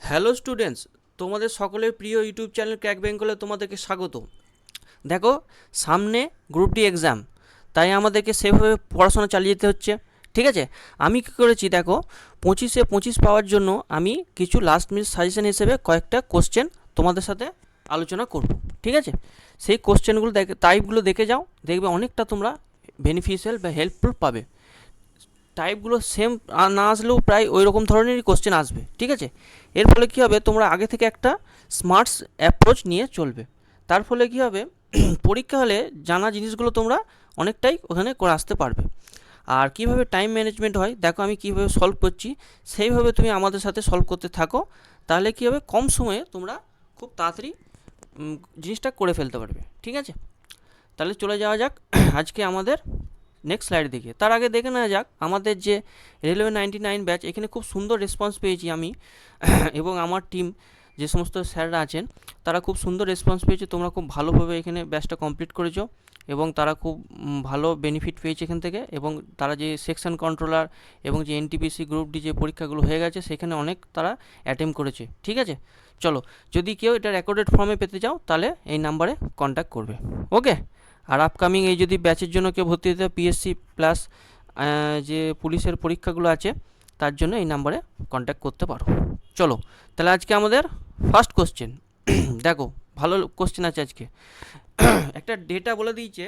Hello students, তোমাদের সকলের প্রিয় ইউটিউব চ্যানেল ক্র্যাক বেঙ্গলে তোমাদেরকে স্বাগত। দেখো, সামনে গ্রুপ ডি এক্সাম, তাই আমাদেরকে সেভাবে পড়াশোনা চালিয়ে যেতে হচ্ছে। ঠিক আছে, আমি কী করেছি দেখো, 25-এ 25 পাওয়ার জন্য আমি কিছু লাস্ট মিনিট সাজেশন হিসেবে কয়েকটা কোশ্চেন তোমাদের সাথে আলোচনা করব। ঠিক আছে, সেই কোশ্চেনগুলো টাইপগুলো দেখে যাও, দেখবে অনেকটা তোমরা বেনিফিশিয়াল বা হেল্পফুল পাবে। টাইপগুলো সেম না আসলেও প্রায় ওই রকম ধরনেরই কোশ্চেন আসবে। ঠিক আছে, এর ফলে কী হবে, তোমরা আগে থেকে একটা স্মার্টস অ্যাপ্রোচ নিয়ে চলবে। তার ফলে কী হবে, পরীক্ষা হলে জানা জিনিসগুলো তোমরা অনেকটাই ওখানে করে আসতে পারবে। আর কীভাবে টাইম ম্যানেজমেন্ট হয় দেখো, আমি কীভাবে সলভ করছি সেইভাবে তুমি আমাদের সাথে সলভ করতে থাকো। তাহলে কী হবে, কম সময়ে তোমরা খুব তাড়াতাড়ি জিনিসটা করে ফেলতে পারবে। ঠিক আছে, তাহলে চলে যাওয়া যাক আজকে আমাদের নেক্সট স্লাইড দিকে। তার আগে দেখে নেওয়া যাক আমাদের যে রেলওয়ে 99 ব্যাচ, এখানে খুব সুন্দর রেসপন্স পেয়েছি আমি এবং আমার টিম যে সমস্ত স্যাররা আছেন তারা খুব সুন্দর রেসপন্স পেয়েছে। তোমরা খুব ভালোভাবে এখানে ব্যাচটা কমপ্লিট করেছো এবং তারা খুব ভালো বেনিফিট পেয়েছে এখান থেকে। এবং তারা যে সেকশন কন্ট্রোলার এবং যে এনটিপিসি গ্রুপ ডি যে পরীক্ষাগুলো হয়ে গেছে সেখানে অনেক তারা অ্যাটেম্প করেছে। ঠিক আছে, চলো, যদি কেউ এটা রেকর্ডেড ফর্মে পেতে চাও তাহলে এই নাম্বারে কন্ট্যাক্ট করবে। ওকে, আর আপকামিং এই যদি ব্যাচের জন্য কেউ ভর্তি হতে পিএসসি প্লাস যে পুলিশের পরীক্ষাগুলো আছে তার জন্য এই নাম্বারে কন্ট্যাক্ট করতে পারো। চলো, তাহলে আজকে আমাদের ফার্স্ট কোশ্চেন দেখো, ভালো কোশ্চেন আছে আজকে। একটা ডেটা বলে দিয়েছে,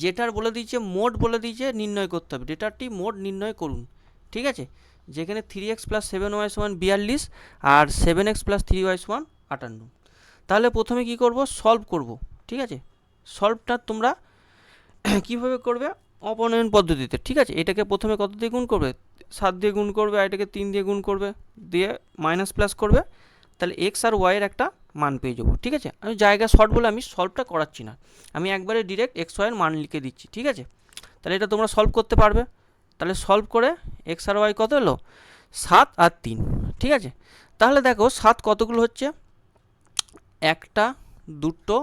যেটার বলে দিয়েছে মোড বলে দিয়েছে নির্ণয় করতে হবে। ডেটারটি মোড নির্ণয় করুন। ঠিক আছে, যেখানে 3x + 7y = 42 আর 7x + 3y = 58। তাহলে প্রথমে কি করব, সলভ করব। ঠিক আছে, সলভটা তোমরা কীভাবে করবে, অপনয়ন পদ্ধতিতে। ঠিক আছে, এটাকে প্রথমে কত দিয়ে গুণ করবে, 7 দিয়ে গুণ করবে, আর এটাকে 3 দিয়ে গুণ করবে, দিয়ে মাইনাস প্লাস করবে, তাহলে এক্স আর ওয়াইয়ের একটা মান পেয়ে যাবো। ঠিক আছে, আমি জায়গা শর্ট বলে আমি সলভটা করাচ্ছি না, আমি একবারে ডিরেক্ট এক্স ওয়াইয়ের মান লিখে দিচ্ছি। ঠিক আছে, তাহলে এটা তোমরা সলভ করতে পারবে। তাহলে সলভ করে এক্স আর ওয়াই কত হলো, 7 আর 3। ঠিক আছে, তাহলে দেখো 7 কতগুলো হচ্ছে, একটা, দুটো,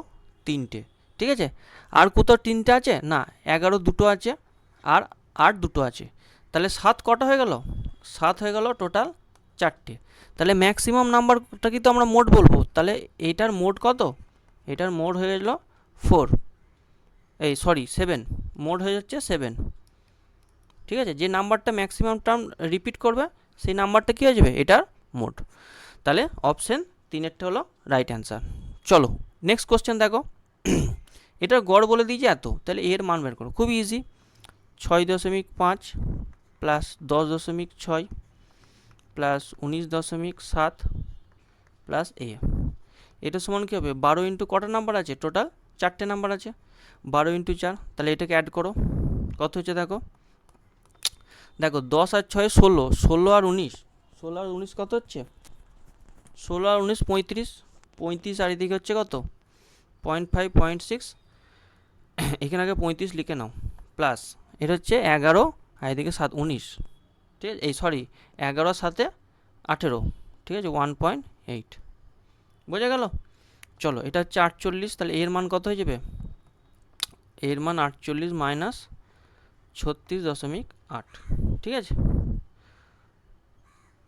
তিনটে। ঠিক আছে, আর কোথাও তিনটে আছে না, 11 দুটো আছে, আর 8 দুটো আছে। তাহলে 7 কটা হয়ে গেল, 7 হয়ে গেল টোটাল 4টে। তাহলে ম্যাক্সিমাম নাম্বারটা কিন্তু আমরা মোড বলবো। তাহলে এইটার মোড কত, এটার মোড হয়ে গেল 4, 7, মোড হয়ে যাচ্ছে 7। ঠিক আছে, যে নাম্বারটা ম্যাক্সিমাম টার্ম রিপিট করবে সেই নাম্বারটা কী হয়ে যাবে, এটার মোড। তাহলে অপশান 3এরটা হলো রাইট অ্যান্সার। চলো নেক্সট কোশ্চেন দেখো, এটার গড় বলে দিয়েছে এত, তাহলে এর মান বের করো। খুব ইজি, 6.5 প্লাস 10.6 প্লাস 19.7 প্লাস এটা সমান কী হবে, 12 ইন্টু কটা নাম্বার আছে, টোটাল 4টে নাম্বার আছে, 12 ইন্টু 4। তাহলে এটাকে অ্যাড করো, কত হচ্ছে দেখো, 10 আর 6 16, 16 আর 19, 16 আর 19 কত হচ্ছে, 16 আর 19 35, 35 আর এদিকে হচ্ছে কত 0.5 0.6, এখানে আগে 35 লিখে নাও, প্লাস এটা হচ্ছে 11 আর এদিকে 7 19। ঠিক আছে, 11 সাথে 18। ঠিক আছে, 1.8 বোঝা গেল। চলো, এটা হচ্ছে 48, তাহলে এর মান কত হয়ে যাবে, এর মান 48 মাইনাস 36.8। ঠিক আছে,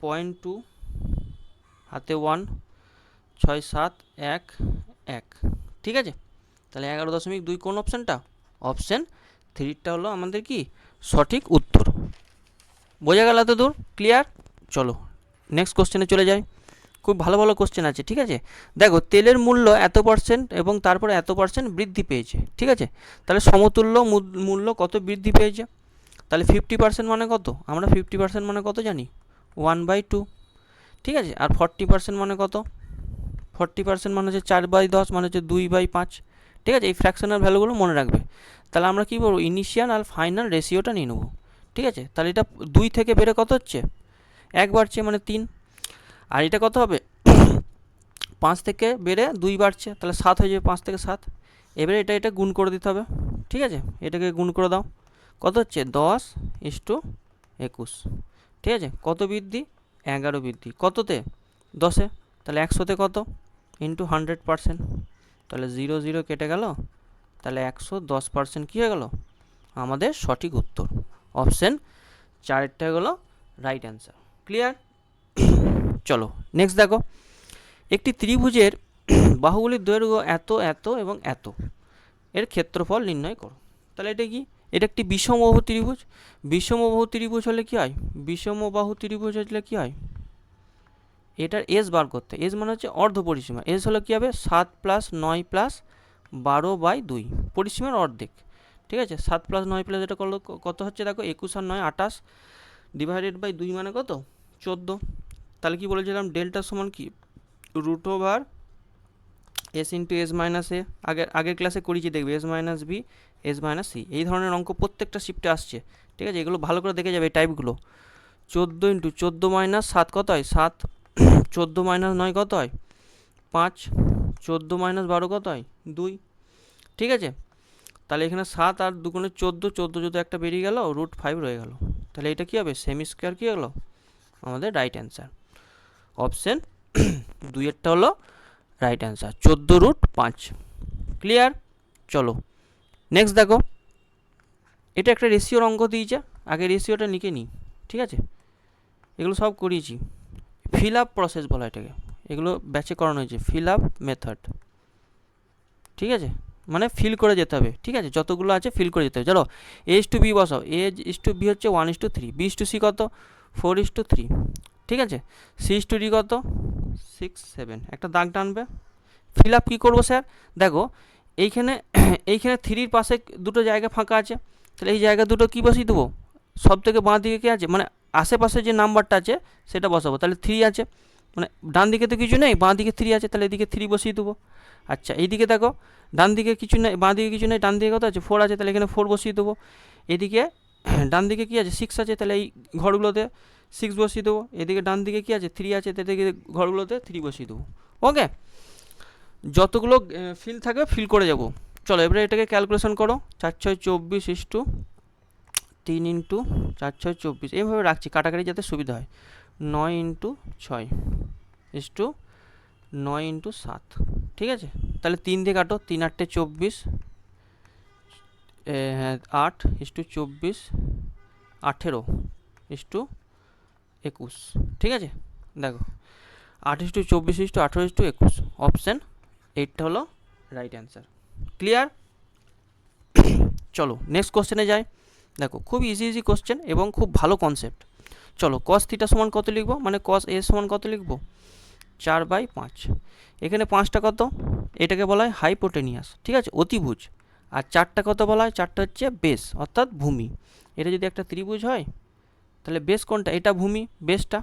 0.2 হাতে 1, 6 7 1 1। ঠিক আছে, তাহলে 11.2 কোন অপশানটা, অপশান 3টা হলো আমাদের কি সঠিক উত্তর। বোঝা গেল এত দূর, ক্লিয়ার। চলো নেক্সট কোশ্চেনে চলে যাই, খুব ভালো ভালো কোশ্চেন আছে। ঠিক আছে, দেখো তেলের মূল্য এত % এবং তারপরে এত % বৃদ্ধি পেয়েছে। ঠিক আছে, তাহলে সমতুল্য মূল্য কত বৃদ্ধি পেয়েছে, তাহলে 50% মানে কত, আমরা 50% মানে কত জানি, 1/2। ঠিক আছে, আর 40% মানে কত, 40% মানে হচ্ছে 4/10, মানে হচ্ছে 2/5। ঠিক আছে, এই ফ্র্যাকশনাল ভ্যালুগুলো মনে রাখবে। তাহলে আমরা কী করবো, ইনিশিয়াল আর ফাইনাল রেশিওটা নিয়ে নেবো। ঠিক আছে, তাহলে এটা 2 থেকে বেড়ে কত হচ্ছে, 1 বাড়ছে মানে 3। আর এটা কত হবে, 5 থেকে বেড়ে 2 বাড়ছে, তাহলে 7 হয়ে যাবে, 5 থেকে 7। এবারে এটা গুণ করে দিতে হবে। ঠিক আছে, এটাকে গুণ করে দাও, কত হচ্ছে 10:21। ঠিক আছে, কত বৃদ্ধি, 11 বৃদ্ধি, কততে 10-এ, তাহলে 100-তে কত ইন্টু 100%, তাহলে 0 0 কেটে গেল, তাহলে 110% কী হয়ে গেল আমাদের সঠিক উত্তর। অপশান 4এরটা হয়ে গেল রাইট অ্যান্সার। ক্লিয়ার। চলো নেক্সট দেখো, একটি ত্রিভুজের বাহুগুলির দৈর্ঘ্য এত এত এবং এত, এর ক্ষেত্রফল নির্ণয় করো। তাহলে এটা কি? এটা একটি বিষমবাহু ত্রিভুজ। বিষমবাহু ত্রিভুজ হলে কি হয়? বিষমবাহু ত্রিভুজ হলে কি হয়? এটার এস বার করতে, এস মানে হচ্ছে অর্ধ পরিসীমা। এস হলো কী হবে? 7 + 9 + 12/2, পরিসীমার অর্ধেক। ঠিক আছে, 7 + 9 + এটা করলো কত হচ্ছে? দেখো 21 আর 9 28, /2 মানে কত? 14। তাহলে কি বলেছিলাম? ডেল্টা সমান কি? √/s × s - a। আগের ক্লাসে করেছি, দেখবে s - b s - c, এই ধরনের অঙ্ক প্রত্যেকটা শিফটে আসছে। ঠিক আছে, এগুলো ভালো করে দেখে যাবে এই টাইপগুলো। 14 × 14 - 7 কত হয়? 7। 14 - 9 কত হয়? 5। 14 - 12 কত হয়? 2। ঠিক আছে, তাহলে এখানে 7 আর 2 × 14, 14 যদি একটা বেরিয়ে গেল, √5 রয়ে গেল। তাহলে এটা কী হবে? সেমি স্কোয়ার কী হলো? আমাদের রাইট অ্যান্সার। অপশান 2-এরটা হলো রাইট অ্যান্সার, 14√5। ক্লিয়ার? চলো নেক্সট দেখো, এটা একটা রেশিওর অঙ্ক দিয়েছে, আগে রেশিওটা লিখে নিই। ঠিক আছে, এগুলো সব করিয়েছি। ফিল আপ প্রসেস বলা এটাকে, এগুলো ব্যাচে করানো হয়েছে, ফিল আপ মেথড। ঠিক আছে, মানে ফিল করে যেতে হবে। ঠিক আছে, যতগুলো আছে ফিল করে যেতে হবে। চলো a/b বসাও। a/b হচ্ছে 1:3, b/c কত? 4:3। ঠিক আছে, c/d কত? 6 7। একটা দাগ টানবে। ফিল আপ কী করবো স্যার? দেখো এইখানে এইখানে 3-র পাশে দুটো জায়গা ফাঁকা আছে, তাহলে এই জায়গা দুটো কী বসিয়ে দেবো? সব থেকে বাঁ দিকে কী আছে? মানে আশেপাশে যে নাম্বারটা আছে সেটা বসাবো। তাহলে 3 আছে, মানে ডান দিকে তো কিছু নেই, বাঁ দিকে 3 আছে, তাহলে এদিকে 3 বসিয়ে দেবো। আচ্ছা, এইদিকে দেখো ডান দিকে কিছু নেই, বাঁ দিকে কিছু নেই, ডান দিকে কত আছে? 4 আছে, তাহলে এখানে 4 বসিয়ে দেবো। এদিকে ডান দিকে কী আছে? 6 আছে, তাহলে এই ঘরগুলোতে 6 বসিয়ে দেবো। এদিকে ডান দিকে কী আছে? 3 আছে, তাহলে এদিকে ঘরগুলোতে 3 বসিয়ে দেবো। ওকে, যতগুলো ফিল থাকবে ফিল করে যাব। চলো এবারে এটাকে ক্যালকুলেশন করো। 4 6 24 * 3 × 4 6 24, এইভাবে রাখছি কাটাকাটি যাতে সুবিধা হয়। 9 × 6 * 9 × 7। ঠিক আছে, তাহলে 3 দিয়ে কাটো, 3 8 24, হ্যাঁ 8 * 24, 18 * 21। ঠিক আছে, দেখো 8 * 24 * 18 * 21, অপশান 8টা হলো রাইট অ্যান্সার। ক্লিয়ার? চলো নেক্সট কোশ্চেনে যাই। দেখো খুব ইজি ইজি কোশ্চেন এবং খুব ভালো কনসেপ্ট। চলো cos θ সমান কত লিখবো? মানে cos a সমান কত লিখবো? 4/5। এখানে 5টা কত? এটাকে বলা হয় হাইপোটেনিয়াস। ঠিক আছে, অতিভুজ। আর 4টা কত বলা হয়? 4টা হচ্ছে বেস, অর্থাৎ ভূমি। এটা যদি একটা ত্রিভুজ হয়, তাহলে বেস কোনটা? এটা ভূমি, বেসটা।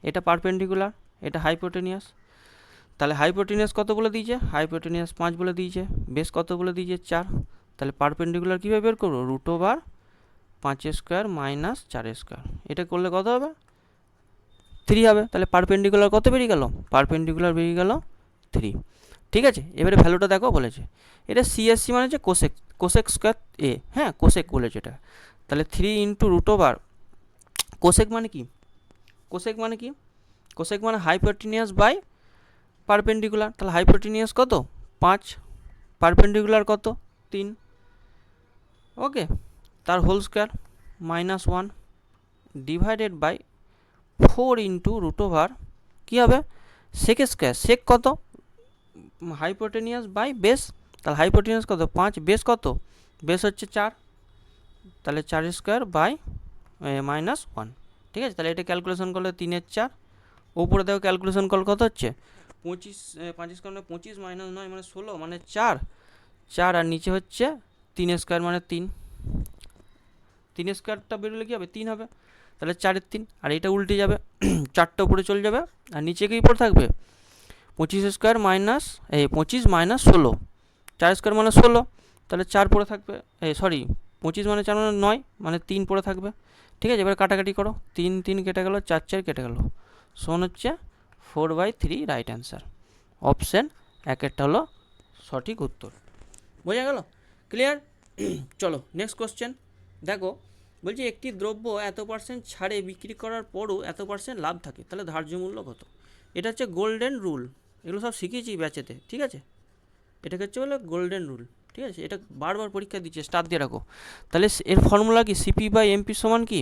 এটা পারপেন্ডিকুলার, এটা হাইপোটেনিয়াস। তাহলে হাইপোটেনিয়াস কত বলে দিয়েছে? হাইপোটেনিয়াস 5 বলে দিয়েছে। বেস কত বলে দিয়েছে? 4। তাহলে পারপেন্ডিকুলার কীভাবে বের করবো? √5² - 4²। এটা করলে কত হবে? 3 হবে। তাহলে পারপেন্ডিকুলার কত বেরিয়ে গেল? পারপেন্ডিকুলার বেরিয়ে গেল 3। ঠিক আছে, এবারে ভ্যালুটা দেখো বলেছে। এটা CSC মানে হচ্ছে কোসেক, কোসেক² a। হ্যাঁ, কোসেক বলেছে এটা। তাহলে 3 × √, কোসেক মানে কি? কোসেক মানে কি? কোসেক মানে হাইপোটেনিয়াস বাই পারপেন্ডিকুলার। তাহলে হাইপোটেনিয়াস কত? 5, পারপেন্ডিকুলার কত? 3। ওকে, তার হোল স্কোয়ার -1 ডিভাইডেড বাই 4 × √, কী হবে? Sec square. সেক কত? Hypotenuse by base. তাহলে হাইপোটেনিয়াস কত? 5, বেস কত? বেস হচ্ছে 4, তাহলে 4² বাই -1। ঠিক আছে, তাহলে এটা ক্যালকুলেশন করলে 3 × 4। উপরে দেখো ক্যালকুলেশন করলে কত হচ্ছে? 25, 5 × 25 - 9 মানে 16, মানে 4। আর নিচে হচ্ছে 3² মানে 3। 3²টা বেরোলে কী হবে? 3 হবে। তাহলে 4 3, আর এইটা উল্টে যাবে, 4টা উপরে চলে যাবে, আর নিচে কি পড়ে থাকবে? 25² মাইনাস 25 - 16, 4² মানে 16, তাহলে 4 পড়ে থাকবে। সরি, 25 - 4 মানে 9, মানে 3 পড়ে থাকবে। ঠিক আছে, এবার কাটাকাটি করো। 3 3 কেটে গেল, 4 4 কেটে গেল, সমান হচ্ছে 4/3 রাইট অ্যান্সার। অপশান 1-এরটা হলো সঠিক উত্তর। বোঝা গেল? ক্লিয়ার? চলো নেক্সট কোশ্চেন দেখো, বলছি একটি দ্রব্য এত % ছাড়ে বিক্রি করার পরও এত % লাভ থাকে, তাহলে ধার্য মূল্য কত? এটা হচ্ছে গোল্ডেন রুল, এগুলো সব শিখেছি ব্যাচেতে। ঠিক আছে, এটাকে হচ্ছে বলে গোল্ডেন রুল। ঠিক আছে, এটা বারবার পরীক্ষা দিচ্ছে, স্টার দিয়ে রাখো। তাহলে এর ফর্মুলা কি? CP/MP সমান কি?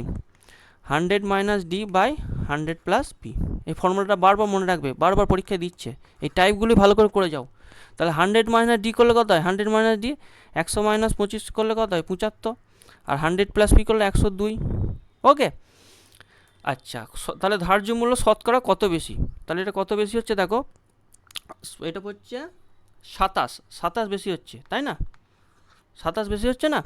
100 minus D by 100 plus P. এই ফর্মুলাটা বারবার মনে রাখবে, বারবার পরীক্ষায় দিচ্ছে, এই টাইপগুলি ভালো করে যাও। তাহলে 100 মাইনাস ডি করলে কত হয়, 100 মাইনাস ডি 100 মাইনাস 25 করলে কত হয় 75, আর 100 প্লাস পি করলে 102। ওকে, আচ্ছা তাহলে ধার্য মূল্য শতকরা কত বেশি, তাহলে এটা কত বেশি হচ্ছে দেখো, এটা হচ্ছে 27 বেশি হচ্ছে, তাই না? 27 বেশি হচ্ছে না?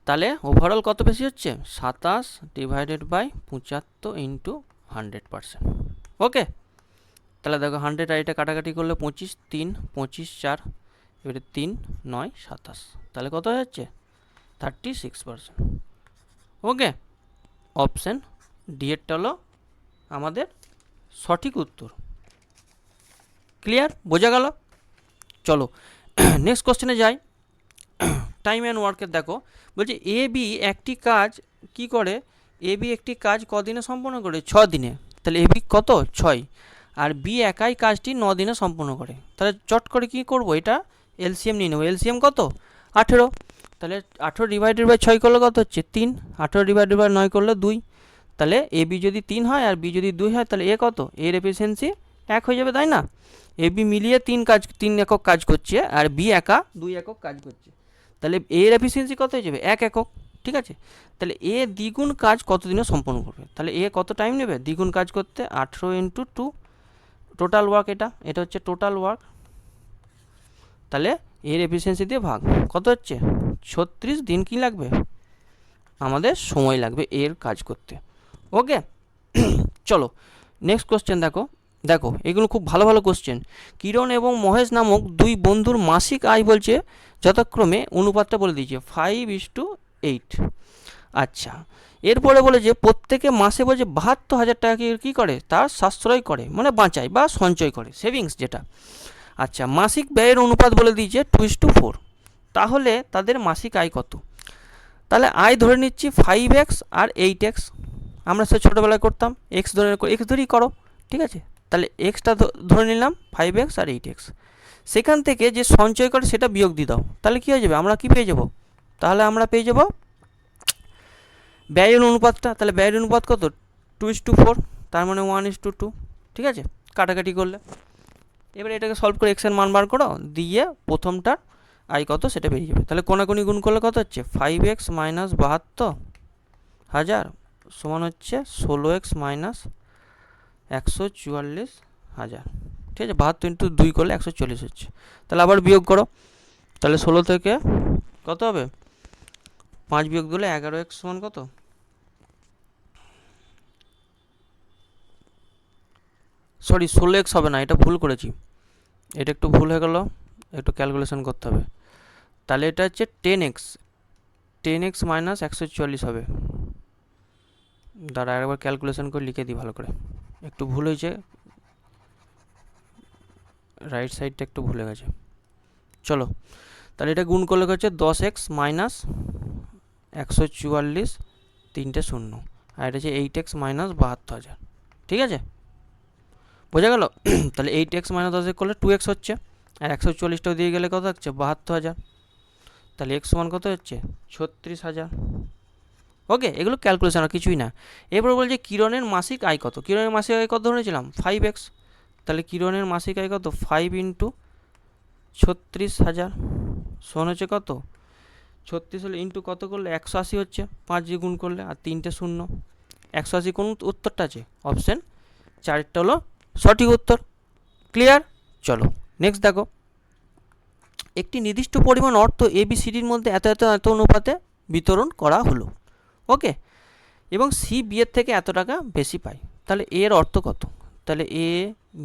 তাহলে ওভারঅল কত বেশি হচ্ছে, 27 ডিভাইডেড বাই 75 ইন্টু 100%। ওকে, তাহলে দেখো 100 আর এটা কাটাকাটি করলে 25, 3, 25, 4, এবারে 3, 9, 27, তাহলে কত হয়ে যাচ্ছে 36%। ওকে, অপশান ডি এরটা হলো আমাদের সঠিক উত্তর। ক্লিয়ার, বোঝা গেল? চলো নেক্সট কোশ্চেনে যাই। টাইম অ্যান্ড ওয়ার্কের দেখো, বলছে এ বি একটি কাজ কি করে, এ বি একটি কাজ কদিনে সম্পন্ন করে, 6 দিনে। তাহলে এ বি কত 6, আর বি একাই কাজটি 9 দিনে সম্পন্ন করে। তাহলে চট করে কি করব, এটা এলসিএম নিয়ে নেবো। এলসিএম কত 18, তাহলে 18 ডিভাইডেড বাই 6 করলে কত হচ্ছে 3, 18 ডিভাইডেড বাই 9 করলে 2। তাহলে এ বি যদি 3 হয় আর বি যদি 2 হয়, তাহলে এ কত, এর এফিসিয়েন্সি 1 হয়ে যাবে, তাই না? এ বি মিলিয়ে 3 একক কাজ করছে, আর বি একা 2 একক কাজ করছে, তাহলে এর এফিসিয়েন্সি কত হয়ে যাবে 1 একক। ঠিক আছে, তাহলে এ দ্বিগুণ কাজ কত দিনে সম্পন্ন করবে, তাহলে এ কত টাইম নেবে দ্বিগুণ কাজ করতে, 18 ইন্টু 2 টোটাল ওয়ার্ক, এটা হচ্ছে টোটাল ওয়ার্ক। তাহলে এর এফিসিয়েন্সি দিয়ে ভাগ, কত হচ্ছে 36 দিন কি লাগবে আমাদের সময় লাগবে এর কাজ করতে। ওকে, চলো নেক্সট কোশ্চেন দেখো। দেখো এগুলো খুব ভালো ভালো কোশ্চেন। কিরণ এবং মহেশ নামক দুই বন্ধুর মাসিক আয় বলছে যথাক্রমে, অনুপাতটা বলে দিয়েছে 5:8। আচ্ছা, এরপরে বলে যে প্রত্যেকে মাসে বলছে 72,000 টাকা কী করে, তার সাশ্রয় করে, মানে বাঁচায় বা সঞ্চয় করে, সেভিংস যেটা। আচ্ছা, মাসিক ব্যয়ের অনুপাত বলে দিয়েছে 2:4। তাহলে তাদের মাসিক আয় কত? তাহলে আয় ধরে নিচ্ছি 5x আর 8x, আমরা সে ছোটোবেলায় করতাম, এক্স ধরেই করো, ঠিক আছে? তাহলে এক্সটা ধরে নিলাম 5x আর 8x, সেখান থেকে যে সঞ্চয় করে সেটা বিয়োগ দিয়ে দাও, তাহলে কী হয়ে যাবে, আমরা কি পেয়ে যাব, তাহলে আমরা পেয়ে যাব ব্যয়ের অনুপাতটা। তাহলে ব্যয়ের অনুপাত কত 2:4, তার মানে 1:2, ঠিক আছে, কাটাকাটি করলে। এবার এটাকে সলভ করে এক্সের মান বার করো, দিয়ে প্রথমটার আয় কত সেটা বেরিয়ে যাবে। তাহলে কোনাকুনি গুণ করলে কত হচ্ছে 5x মাইনাস 72,000 সমান হচ্ছে 16x মাইনাস 144,000। ঠিক আছে, 72 ইন্টু 2 করলে 140 হচ্ছে। তাহলে আবার বিয়োগ করো, তাহলে 16 থেকে কত হবে 5 বিয়োগ দিলে 11x সমান কত, সরি 16x হবে না, এটা ভুল করেছি, এটা একটু ভুল হয়ে গেল, একটু ক্যালকুলেশন করতে হবে। তাহলে এটা হচ্ছে 10x মাইনাস 144 হবে। দাঁড়া একবার ক্যালকুলেশন করে লিখে দিই ভালো করে, একটু ভুল হয়েছে, রাইট সাইডটা একটু ভুলে গেছে। চলো, তাহলে এটা গুণ করলে হচ্ছে 10x মাইনাস 144, 3টে 0, আর এটা হচ্ছে 8x মাইনাস 72,000। ঠিক আছে, বোঝা গেল? তাহলে 8x মাইনাস 10 করলে 2x হচ্ছে, আর 140টাও দিয়ে গেলে কত হচ্ছে 72,000। তাহলে x সমান কত হচ্ছে 36,000। ওকে, এগুলো ক্যালকুলেশন আর কিছুই না। এরপর বলছে কিরণের মাসিক আয় কত। কিরণের মাসিক আয় কত ধরেছিলাম 5x, তাহলে কিরণের মাসিক আয় কত 5 ইন্টু 36,000 সমান হচ্ছে কত 36 হলে ইন্টু কত করলে 180 হচ্ছে, 5 দিয়ে গুণ করলে, আর 3টে 0, 180 কোন উত্তরটা আছে, অপশান 4টা হলো সঠিক উত্তর। ক্লিয়ার? চলো নেক্সট দেখো, একটি নির্দিষ্ট পরিমাণ অর্থ ABCDর মধ্যে এত এত এত অনুপাতে বিতরণ করা হলো। ওকে, এবং সি বি এর থেকে এত টাকা বেশি পায়, তাহলে এর অর্থ কত? তাহলে এ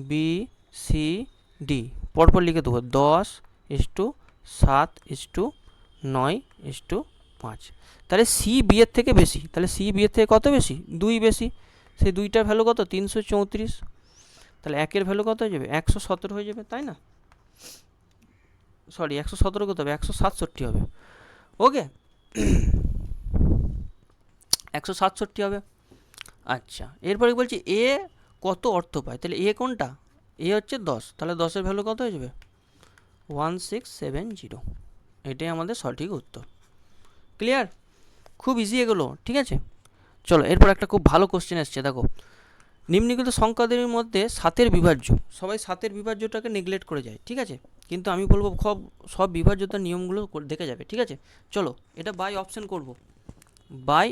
বি সি ডি পরপর লিখে দেবো, 10:7:9:5। তাহলে সি বি এর থেকে বেশি, তাহলে সি বি এর থেকে কত বেশি 2 বেশি, সেই 2টার ভ্যালু কত 334, তাহলে 1-এর ভ্যালু কত হয়ে যাবে 117 হয়ে যাবে, তাই না? সরি 117 কত হবে 167 হবে। ওকে, 167 হবে। আচ্ছা, এরপরে বলছি এ কত অর্থ পায়, তাহলে এ কোনটা, এ হচ্ছে 10, তাহলে 10-এর ভ্যালু কত হয়ে যাবে 1670, এটাই আমাদের সঠিক উত্তর। ক্লিয়ার? খুব ইজি এগুলো, ঠিক আছে? চলো এরপর একটা খুব ভালো কোশ্চেন এসছে, দেখো নিম্নলিখিত সংখ্যাদের মধ্যে 7-এর বিভাজ্য, সবাই 7-এর বিভাজ্যটাকে নেগলেক্ট করে যায়, ঠিক আছে, কিন্তু আমি বলবো সব বিভাজ্যতার নিয়মগুলো দেখে যাবে, ঠিক আছে। চলো এটা বাই অপশন করব, বাই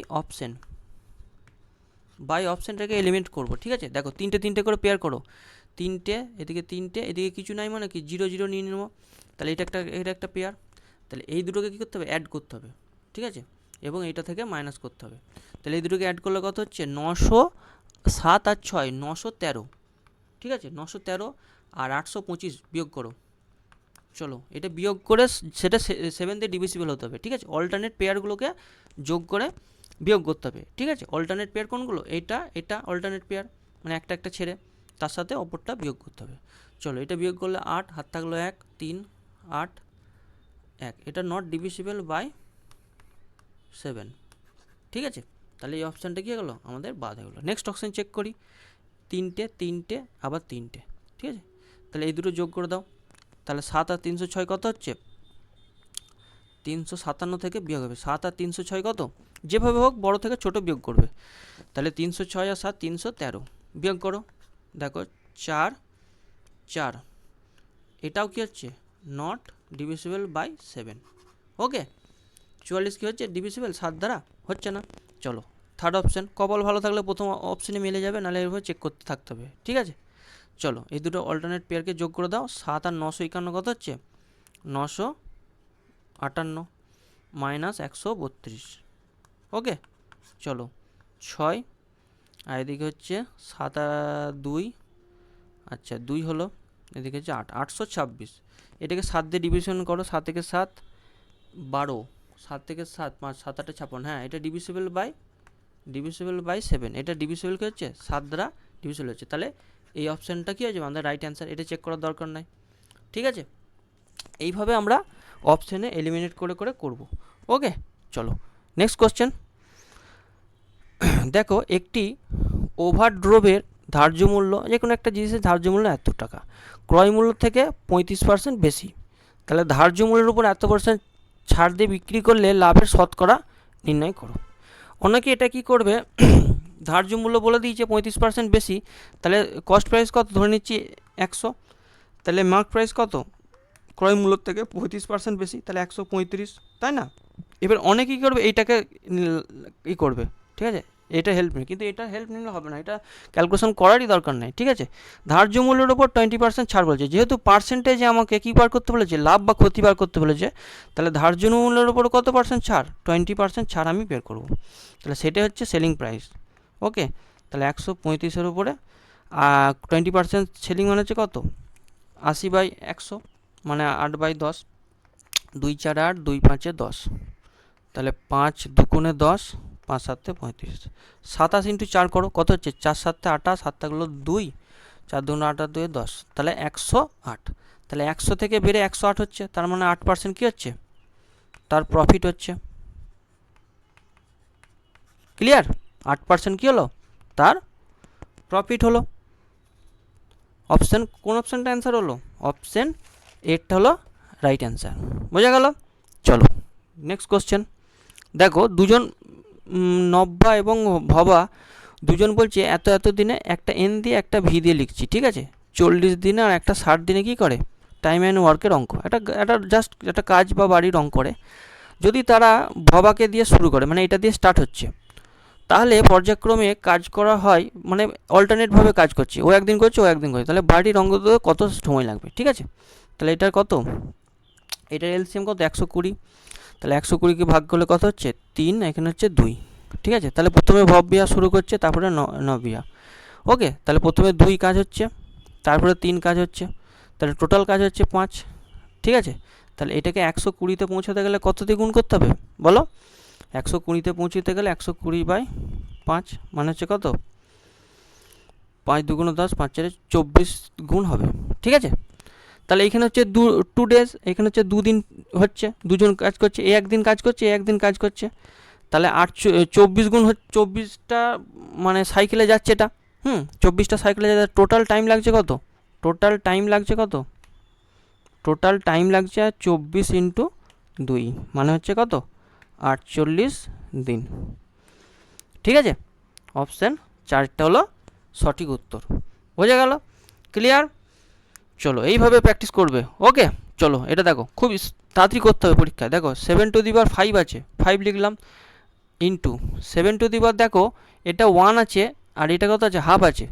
অপশনটাকে এলিমেন্ট করব, ঠিক আছে। দেখো তিনটে করে পেয়ার করো, তিনটে এদিকে কিছু নাই মানে কি 0 0 নিয়ে নেবো, তাহলে এটা একটা পেয়ার, তাহলে এই দুটোকে কী করতে হবে, অ্যাড করতে হবে, ঠিক আছে, এবং এইটা থেকে মাইনাস করতে হবে। তাহলে এই দুটোকে অ্যাড করলে কত হচ্ছে, 907 আর 6 913, ঠিক আছে, 913 আর 825 বিয়োগ করো। চলো এটা বিয়োগ করে সেটা 7 দিয়ে ডিভিসিবল হতে হবে, ঠিক আছে। অল্টারনেট পেয়ারগুলোকে যোগ করে বিয়োগ করতে হবে, ঠিক আছে। অল্টারনেট পেয়ার কোনগুলো, এটা অল্টারনেট পেয়ার, মানে একটা ছেড়ে তার সাথে অপরটা বিয়োগ করতে হবে। চলো এটা বিয়োগ করলে 8, হাত থাকলো 1, 3 8 1, এটা নট ডিভিসিবল বাই 7, ঠিক আছে। তাহলে এই অপশানটা কী গেলো, আমাদের বাদ হয়ে গেলো। নেক্সট অপশান চেক করি, তিনটে আবার তিনটে, ঠিক আছে, তাহলে এই দুটো যোগ করে দাও, তাহলে 7 আর 306 কত হচ্ছে, 357 থেকে বিয়োগ হবে, 7 আর 306 কত, যেভাবে হোক বড় থেকে ছোট বিয়োগ করবে, তাহলে 306 আর 7 313, বিয়োগ করো, দেখো 4 4, এটাও কি হচ্ছে নট ডিভিসিবল বাই 7, ওকে। 44 কী হচ্ছে ডিভিসিবল 7 দ্বারা, হচ্ছে না। চলো থার্ড অপশান, কপাল ভালো থাকলে প্রথম অপশানে মিলে যাবে, নাহলে এরপর চেক করতে থাকতে হবে, ঠিক আছে। চলো এই দুটো অল্টারনেট পেয়ারকে যোগ করে দাও, 7 আর 951 কত হচ্ছে, 958 মাইনাস 132, ওকে। চলো 6 আর এদিকে হচ্ছে 7 আর 2, আচ্ছা 2 হলো, এদিকে হচ্ছে 8, 826, এটাকে 7 দিয়ে ডিভিশন করো, 7 থেকে 7 12, 7 থেকে 7 5 7 8 56, হ্যাঁ এটা ডিভিসিবল বাই 7, এটা ডিভিসিবল কী হচ্ছে 7 দ্বারা ডিভিসিবল হচ্ছে, তাহলে এই অপশানটা কী হয়েছে আমাদের রাইট অ্যান্সার, এটা চেক করার দরকার নাই, ঠিক আছে। এইভাবে আমরা অপশানে এলিমিনেট করে করব, ওকে। চলো নেক্সট কোশ্চেন, দেখো একটি ওভারড্রোভের ধার্য মূল্য, যে কোনো একটা জিনিসের ধার্য মূল্য এত টাকা, ক্রয় মূল্য থেকে 35% বেশি, তাহলে ধার্য মূল্যের উপর এত % ছাড় দিয়ে বিক্রি করলে লাভের শতকরা নির্ণয় করো। অনেকে এটা কি করবে, ধার্য মূল্য বলে দিয়েছে 35% বেশি, তাহলে কস্ট প্রাইস কত ধরে নিচ্ছি 100, তাহলে মার্ক প্রাইস কত, ক্রয় মূল্যর থেকে 35% বেশি, তাহলে 135, তাই না। এবার অনেকে কী করবে, এইটাকে ই করবে, ঠিক আছে, এটা হেল্প নেই, কিন্তু এটা হেল্প নিলে হবে না, এটা ক্যালকুলেশন করারই দরকার নেই, ঠিক আছে। ধার্য মূল্যের ওপর 20% ছাড় বলেছে, যেহেতু পার্সেন্টেজে আমাকে কী বার করতে বলেছে, লাভ বা ক্ষতি বার করতে বলেছে, তাহলে ধার্য মূল্যের ওপর কত % ছাড়, 20% ছাড় আমি বের করব, তাহলে সেটা হচ্ছে সেলিং প্রাইস, ওকে। তাহলে 135-এর উপরে 20% সেলিং মানে হচ্ছে কত, 80/100, মানে 8/10, 2 4 8, 2 5 10, তাহলে 5 2 10, 5 7 35, 27 ইন্টু 4 করো, কত হচ্ছে 4 7 28, 7 থাকলো 2, 4 2 8 2 10, তাহলে 108, তাহলে 100 থেকে বেড়ে 108 হচ্ছে, তার মানে 8% কী হচ্ছে, তার প্রফিট হচ্ছে, ক্লিয়ার, 8% কী হলো, তার প্রফিট হলো। অপশান কোন অপশানটা অ্যান্সার হলো, অপশান এরটা হলো রাইট অ্যান্সার, বোঝা গেল। চলো নেক্সট কোশ্চেন, দেখো দুজন নব্বা এবং ভবা দুজন বলছে এত দিনে একটা এন দিয়ে একটা ভি দিয়ে লিখছি, ঠিক আছে, 40 দিনে আর একটা 60 দিনে কী করে টাইম অ্যান্ড ওয়ার্কের অঙ্ক, এটা জাস্ট একটা কাজ বা বাড়ির অঙ্ক করে, যদি তারা ভবাকে দিয়ে শুরু করে, মানে এটা দিয়ে স্টার্ট হচ্ছে, তাহলে পর্যায়ক্রমে কাজ করা হয়, মানে অল্টারনেটভাবে কাজ করছে, ও একদিন করছে ও একদিন করছে, তাহলে বাড়ির অঙ্ক কত সময় লাগবে, ঠিক আছে। তাহলে এটার কত, এটার এলসিএম কত 120, তাহলে 120কে ভাগ করলে কত হচ্ছে 3, এখানে হচ্ছে 2, ঠিক আছে। তাহলে প্রথমে ভব বিয়া শুরু করছে, তারপরে নবিয়া, ওকে। তাহলে প্রথমে 2 কাজ হচ্ছে, তারপরে 3 কাজ হচ্ছে, তাহলে টোটাল কাজ হচ্ছে 5, ঠিক আছে। তাহলে এটাকে 120-তে পৌঁছাতে গেলে কত দিয়ে গুণ করতে হবে বলো, 120-তে পৌঁছতে গেলে 120/5, মানে হচ্ছে কত, 5 2 10, 5 4 24 গুণ হবে, ঠিক আছে। তাহলে এখানে হচ্ছে 2 ডেজ, এখানে হচ্ছে 2 দিন হচ্ছে, দুজন কাজ করছে, এ একদিন কাজ করছে, এ একদিন কাজ করছে, তাহলে 24 গুণ হচ্ছে 24টা, মানে সাইকেলে যাচ্ছে এটা, 24টা সাইকেলে যাচ্ছে, টোটাল টাইম লাগছে কত, টোটাল টাইম লাগছে 24 × 2, মানে হচ্ছে কত 48 দিন, ঠিক আছে, অপশান 4টা হলো সঠিক উত্তর। বোঝা গেল? ক্লিয়ার? চলো এইভাবে প্র্যাকটিস করবে। ওকে, চলো এটা দেখো, খুব তাড়াতাড়ি করতে হবে পরীক্ষায়। দেখো 7 টু দি পাওয়ার 5 আছে, 5 লিখলাম, ইন্টু 7 টু দি পাওয়ার দেখো এটা 1 আছে আর এটা কত আছে, হাফ আছে,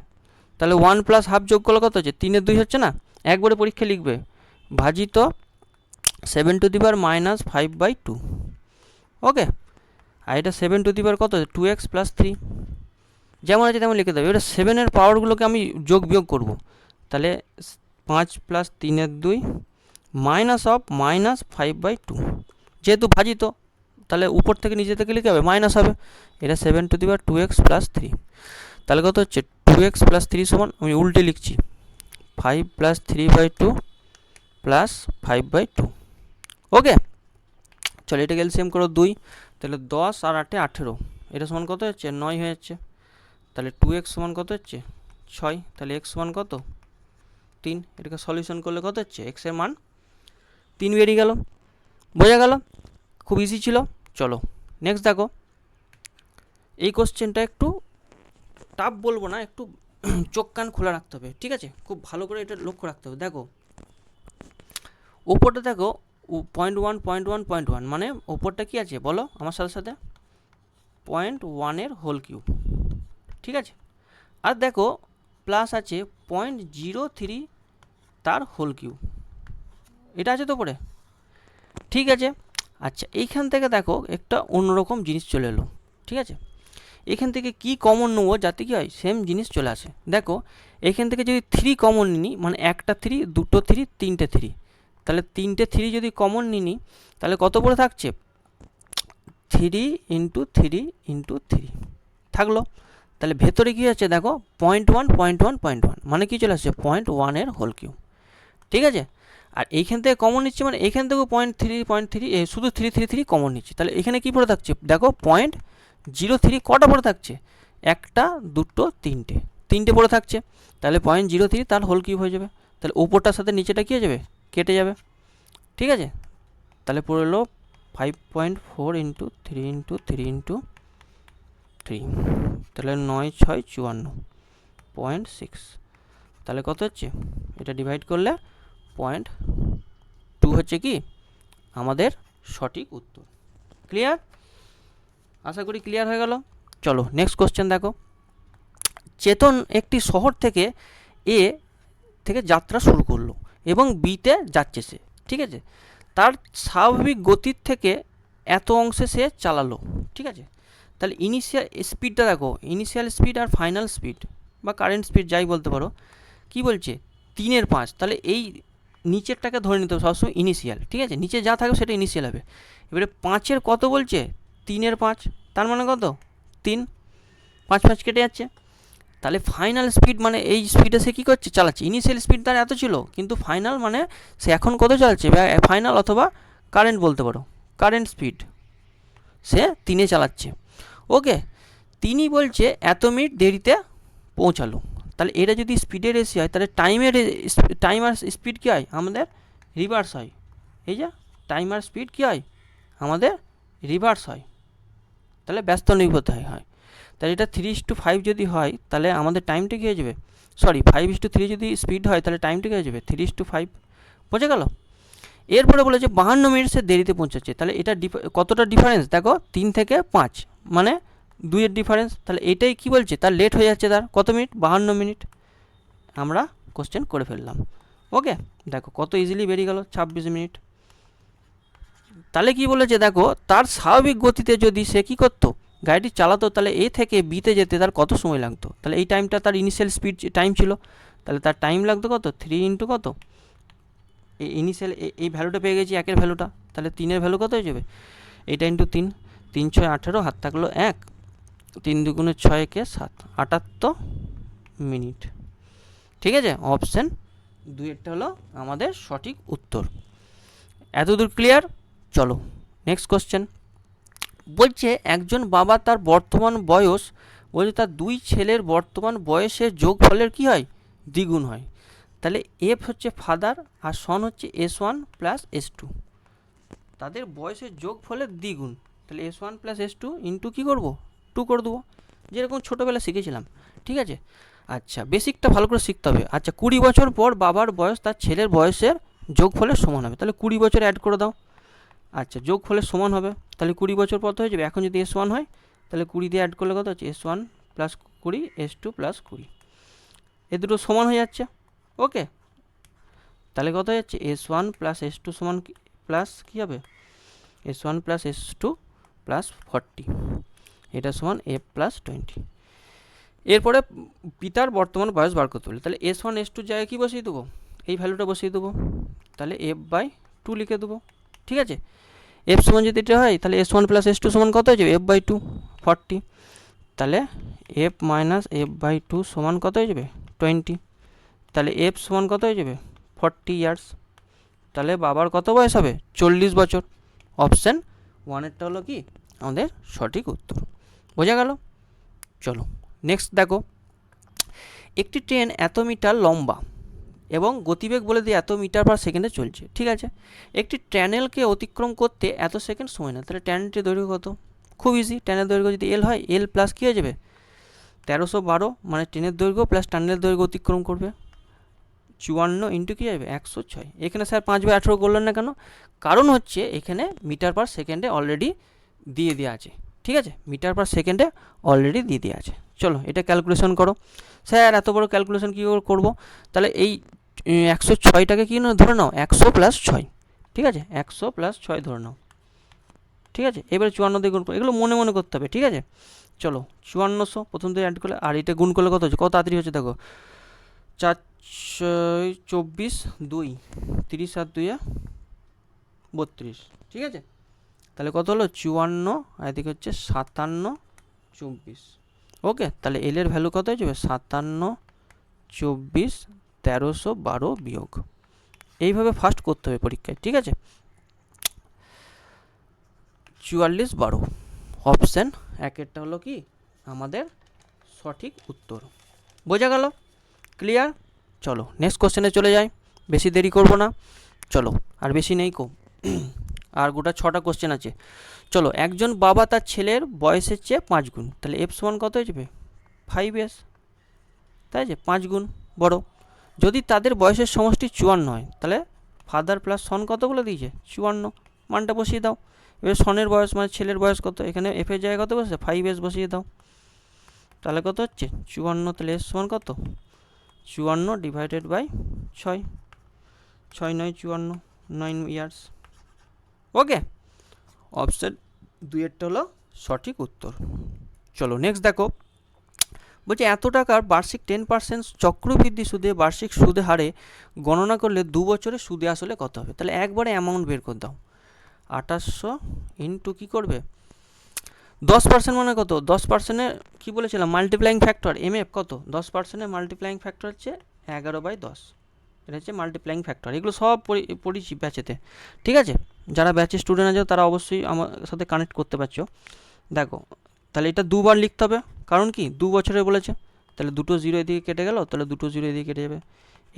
তাহলে 1 প্লাস হাফ যোগ করলে কত আছে, 3 এর 2 হচ্ছে না, একবারে পরীক্ষা লিখবে ভাজিত 7 টু দি পাওয়ার মাইনাস 5/2। ওকে, আর এটা 7 টু দি পাওয়ার কত আছে, 2x প্লাস 3, যেমন আছে তেমন লিখে দেবে। এবার 7-এর পাওয়ারগুলোকে আমি যোগ বিয়োগ করব, তাহলে 5 প্লাস 3-এর 2 মাইনাস অফ মাইনাস 5/2, যেহেতু ভাজিত তাহলে উপর থেকে নিচে থেকে লিখে হবে মাইনাস হবে। এটা 7 to the power 2x plus 3, তাহলে কত হচ্ছে 2x প্লাস 3 সমান, আমি উল্টে লিখছি 5 প্লাস 3/2 প্লাস 5/2। ওকে, চলো এটা এলসিএম করো 2, তাহলে 10 আর 8 18, এটা সমান কত হচ্ছে 9 হয়ে যাচ্ছে, তাহলে 2x সমান কত হচ্ছে 6, তাহলে x সমান কত 3, এটাকে সলিউশন করলে কত হচ্ছে x এর মান 3 বেরিয়ে গেল। বোঝা গেল? খুব ইজি ছিল। চলো নেক্সট দেখো, এই কোশ্চেনটা একটু টাফ বলবো না, একটু চোখ কান খোলা রাখতে হবে, ঠিক আছে, খুব ভালো করে এটা লক্ষ্য রাখতে হবে। দেখো ওপরটা দেখো 0.1 মানে ওপরটা কি আছে বলো আমার সাথে সাথে, 0.1 হোল কিউব, ঠিক আছে, আর দেখো প্লাস আছে 0.03 তার হোল কিউব, এটা আছে তো পরে, ঠিক আছে। আচ্ছা এইখান থেকে দেখো একটা অন্যরকম জিনিস চলে এলো, ঠিক আছে, এখান থেকে কি কমন নেবো যাতে কি হয় সেম জিনিস চলে আসে। দেখো এখান থেকে যদি 3 কমন নিই, মানে একটা 3 দুটো 3 তিনটে 3, তাহলে তিনটে 3 যদি কমন নিই তাহলে কত পড়ে থাকছে 3 ইন্টু 3 ইন্টু 3 থাকলো, তাহলে ভেতরে কী হচ্ছে দেখো 0.1 মানে কি চলে আসছে 0.1 হোল কিউব, ঠিক আছে। আর এইখান থেকে কমন নিচ্ছে মানে এইখান থেকেও 0.3 শুধু 3 কমন নিচ্ছে, তাহলে এখানে কি পড়ে থাকছে দেখো 0.03 কটা পড়ে থাকছে, একটা দুটো তিনটে পড়ে থাকছে, তাহলে 0.03 তার হোল কিউব হয়ে যাবে, তাহলে ওপরটার সাথে নিচেটা কী হয়ে যাবে কেটে যাবে, ঠিক আছে। তাহলে পড়ে এলো 5.4 ইন্টু 3 ইন্টু 3 ইন্টু 3, তাহলে 9 6 54 0.6, তাহলে কত হচ্ছে এটা ডিভাইড করলে 0.2 হচ্ছে কি আমাদের সঠিক উত্তর। ক্লিয়ার? আশা করি ক্লিয়ার হয়ে গেল। চলো নেক্সট কোশ্চেন দেখো, চেতন একটি শহর থেকে এ থেকে যাত্রা শুরু করলো এবং বিতে যাচ্ছে সে, ঠিক আছে, তার স্বাভাবিক গতির থেকে এত অংশে সে চালালো, ঠিক আছে। তাহলে ইনিশিয়াল স্পিডটা দেখো, ইনিশিয়াল স্পিড আর ফাইনাল স্পিড বা কারেন্ট স্পিড যাই বলতে পারো, কি বলছে 3/5, তাহলে এই নিচেরটাকে ধরে নিতে হবে সবসময় ইনিশিয়াল, ঠিক আছে, নিচে যা থাকবে সেটা ইনিশিয়াল হবে। এবারে 5-এর কত বলছে 3/5, তার মানে কত 3, 5 কেটে যাচ্ছে, তাহলে ফাইনাল স্পিড মানে এই স্পিডে সে কী করছে চালাচ্ছে, ইনিশিয়াল স্পিড তার এত ছিল কিন্তু ফাইনাল মানে সে এখন কত চালাচ্ছে, ফাইনাল অথবা কারেন্ট বলতে পারো, কারেন্ট স্পিড সে 3-এ চালাচ্ছে। ওকে, তিনি বলছে এত মিনিট দেরিতে পৌঁছালো, তাহলে এটা যদি স্পিডের রেশি হয় তাহলে টাইম আর স্পিড কী হয় আমাদের রিভার্স হয়, এই যে টাইম আর স্পিড কী হয় আমাদের রিভার্স হয়, তাহলে ব্যস্ত নির্ভরতা হয়। তাহলে এটা 3:5 যদি হয় তাহলে আমাদের টাইমটা কী হয়ে যাবে, সরি 5:3 যদি স্পিড হয় তাহলে টাইমটা কী হয়ে যাবে 3:5, বোঝা গেল। এরপরে বলেছে 52 মিনিট সে দেরিতে পৌঁছাচ্ছে, তাহলে এটা কতটা ডিফারেন্স দেখো 3 থেকে 5 মানে 2-এর ডিফারেন্স, তাহলে এটাই কি বলছে তার লেট হয়ে যাচ্ছে, তার কত মিনিট 52 মিনিট, আমরা কোশ্চেন করে ফেললাম। ওকে, দেখো কত ইজিলি বেরিয়ে গেল 26 মিনিট। তাহলে কি বলেছে দেখো তার স্বাভাবিক গতিতে যদি সে কী করতো গাড়িটি চালাতো তাহলে এ থেকে বিতে যেতে তার কত সময় লাগতো, তাহলে এই টাইমটা তার ইনিশিয়াল স্পিড টাইম ছিল, তাহলে তার টাইম লাগতো কত 3 ইন্টু কত এই ইনিশিয়াল এই ভ্যালুটা পেয়ে গেছি 1-এর ভ্যালুটা, তাহলে 3-এর ভ্যালু কত হয়ে যাবে এইটা ইন্টু 3, 3 6 18, হাত থাকলো 1, 3 2 6 কে 7, 78 মিনিট, ঠিক আছে। অপশান 2-এরটা হলো আমাদের সঠিক উত্তর। এতদূর ক্লিয়ার? চলো নেক্সট কোশ্চেন, বলছে একজন বাবা তার বর্তমান বয়স বলছে তার 2 ছেলের বর্তমান বয়সের যোগফলের কী হয় দ্বিগুণ হয়, তাহলে এফ হচ্ছে ফাদার আর সন হচ্ছে S1 প্লাস S2, তাদের বয়সের যোগফলের দ্বিগুণ, তাহলে S1 প্লাস S2 ইন্টু কী করবো 2 2 করে দেবো, যেরকম ছোটোবেলা শিখেছিলাম। ঠিক আছে, আচ্ছা বেসিকটা ভালো করে শিখতে হবে। আচ্ছা 20 বছর পর বাবার বয়স তার ছেলের বয়সের যোগফলের সমান হবে, তাহলে 20 বছর অ্যাড করে দাও। আচ্ছা যোগফলের সমান হবে, তাহলে 20 বছর পর তো হয়ে যাবে। এখন যদি S1 হয় তাহলে 20 দিয়ে অ্যাড করলে কত হচ্ছে, S1 প্লাস 20 S2 প্লাস 20, এ দুটো সমান হয়ে যাচ্ছে। ওকে, তাহলে কত হয়ে যাচ্ছে, S1 প্লাস S2 সমান প্লাস কী হবে, S1 প্লাস S2 প্লাস 40, এটা সমান F প্লাস 20। এরপরে পিতার বর্তমান বয়স বার করতে বলে, তাহলে S1 S2 জায়গায় কী বসিয়ে দেবো, এই ভ্যালুটা বসিয়ে দেবো, তাহলে F/2 লিখে দেবো। ঠিক আছে, F সমান যদি এটা হয় তাহলে S1 প্লাস S2 সমান কত হয়ে যাবে, F/2 40, তাহলে F মাইনাস F/2 সমান কত হয়ে যাবে, 20, তাহলে F সমান কত হয়ে যাবে, 40 ইয়ার্স। তাহলে বাবার কত বয়স হবে, 40 বছর। অপশান 1এরটা হলো কি আমাদের সঠিক উত্তর। বোঝা গেল? চলো নেক্সট দেখো, একটি ট্রেন এত মিটার লম্বা এবং গতিবেগ বলে দিয়ে এত মিটার পার সেকেন্ডে চলছে। ঠিক আছে, একটি ট্যানেলকে অতিক্রম করতে এত সেকেন্ড সময় না, তাহলে ট্যানেলটির দৈর্ঘ্য কত, খুব ইজি, ট্যানেলের দৈর্ঘ্য যদি L হয়, L প্লাস কী হয়ে যাবে 1312, মানে ট্রেনের দৈর্ঘ্য প্লাস টানেলের দৈর্ঘ্য অতিক্রম করবে 54 ইন্টু কী যাবে 106। এখানে স্যার 5/18 করলেন না কেন, কারণ হচ্ছে এখানে মিটার পার সেকেন্ডে অলরেডি দিয়ে দেওয়া আছে। ঠিক আছে, মিটার পার সেকেন্ডে অলরেডি দিয়ে দেওয়া আছে। চলো এটা ক্যালকুলেশন করো। স্যার এত বড় ক্যালকুলেশন কী করে করবো, তাহলে এই 106টাকে কী ধরে নাও 100 প্লাস 6। ঠিক আছে, 100 প্লাস 6 ধরে নাও। ঠিক আছে, এবারে 54 দিয়ে গুণ করো, এগুলো মনে মনে করতে হবে। ঠিক আছে, চলো 5400 প্রথম দিয়ে অ্যাড করলে, আর এটা গুণ করলে কত হচ্ছে, কত তাড়াতাড়ি হচ্ছে দেখো, 4 24 2 30 আর 2 32। ঠিক আছে, তাহলে কত হলো 54, আর এদিকে হচ্ছে 57 24। ওকে, তাহলে এল এর ভ্যালু কত হয়ে যাবে, 57 24 1312 বিয়োগ। এইভাবে ফার্স্ট করতে হবে পরীক্ষায়। ঠিক আছে, 44 12, অপশান 1এরটা হলো কি আমাদের সঠিক উত্তর। বোঝা গেল? ক্লিয়ার? চলো নেক্সট কোশ্চেনে চলে যাই, বেশি দেরি করব না। চলো আর বেশি নেই কো, আর গোটা 6টা কোশ্চেন আছে। চলো, একজন বাবা তার ছেলের বয়সের চেয়ে 5 গুণ, তাহলে F সমান কত হয়ে যাবে 5s, তাই যে 5 গুণ বড়। যদি তাদের বয়সের সমষ্টি 54 হয়, তাহলে ফাদার প্লাস সন কত বলে দিয়েছে 54, মানটা বসিয়ে দাও। এবার সনের বয়স মানে ছেলের বয়স কত, এখানে F এর জায়গায় কত বসে 5s বসিয়ে দাও, তাহলে কত হচ্ছে 54, তাহলে S সমান কত 54 divided by 6, 6 9 54, 9 years. Okay, option 2এরটা হলো সঠিক উত্তর। চলো নেক্সট দেখো, বলছে এত টাকার বার্ষিক 10% চক্রবৃদ্ধি সুদে বার্ষিক সুদে হারে গণনা করলে 2 বছরে সুদে আসলে কত হবে, তাহলে একবারে অ্যামাউন্ট বের করে দাও। 2800 ইন্টু কী করবে 10% মানে কত, 10%-এ কী বলেছিলাম মাল্টিপ্লাইং ফ্যাক্টর MF কত, 10%-এর মাল্টিপ্লাইং ফ্যাক্টর হচ্ছে 11/10, এটা হচ্ছে মাল্টিপ্লাইং ফ্যাক্টর। এগুলো সব পড়িছি ব্যাচেতে। ঠিক আছে, যারা ব্যাচের স্টুডেন্ট আছে তারা অবশ্যই আমার সাথে কানেক্ট করতে পারছো। দেখো তাহলে এটা দুবার লিখতে হবে, কারণ কি 2 বছরে বলেছে, তাহলে দুটো 0 এদিকে কেটে গেল, তাহলে দুটো 0 এদিকে কেটে যাবে।